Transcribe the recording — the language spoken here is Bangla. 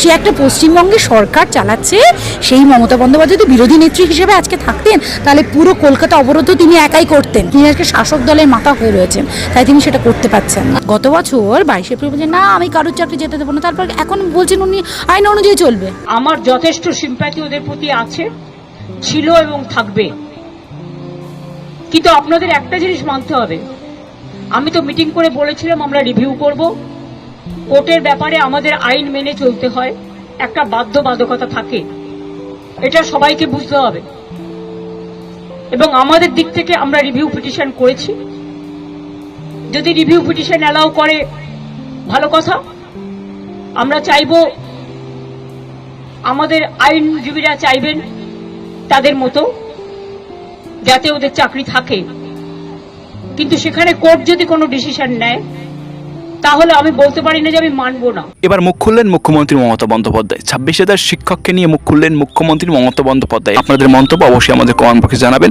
যে একটা পশ্চিমবঙ্গে সরকার চালাচ্ছে, সেই মমতা বন্দ্যোপাধ্যায় যদি বিরোধী নেত্রী হিসেবে আজকে থাকতেন তাহলে পুরো কলকাতা অবরোধ তিনি একাই করতেন। তিনি আজকে শাসক দলের মাথা হয়ে রয়েছেন, তাই তিনি সেটা করতে পারছেন না। গত বছর 22 এপ্রিল বলছেন না আমি কারোর চাকরি যেতে দেবো না, তারপর এখন বলছেন উনি আইন অনুযায়ী চলবে। আমার যথেষ্ট সিম্প্যাথি ওদের প্রতি আছে, ছিল এবং থাকবে। কিন্তু আপনাদের একটা জিনিস মানতে হবে, আমি তো মিটিং করে বলেছিলাম আমরা রিভিউ করব। কোর্টের ব্যাপারে আমাদের আইন মেনে চলতে হয়, একটা বাধ্যবাধকতা থাকে, এটা সবাইকে বুঝতে হবে। এবং আমাদের দিক থেকে আমরা রিভিউ পিটিশন করেছি। যদি রিভিউ পিটিশন অ্যালাউ করে ভালো কথা। আমরা চাইব, আমাদের আইনজীবীরা চাইবেন তাদের মতো যাতে ওদের চাকরি থাকে। কিন্তু সেখানে কোর্ট যদি কোনো ডিসিশন নেয় তাহলে আমি বলতে পারি না যে আমি মানবো না। এবার মুখ খুললেন মুখ্যমন্ত্রী মমতা বন্দ্যোপাধ্যায়। 26,000 শিক্ষককে নিয়ে মুখ খুললেন মুখ্যমন্ত্রী মমতা বন্দ্যোপাধ্যায়। আপনাদের মন্তব্য অবশ্যই আমাদের কমেন্ট বক্সে জানাবেন।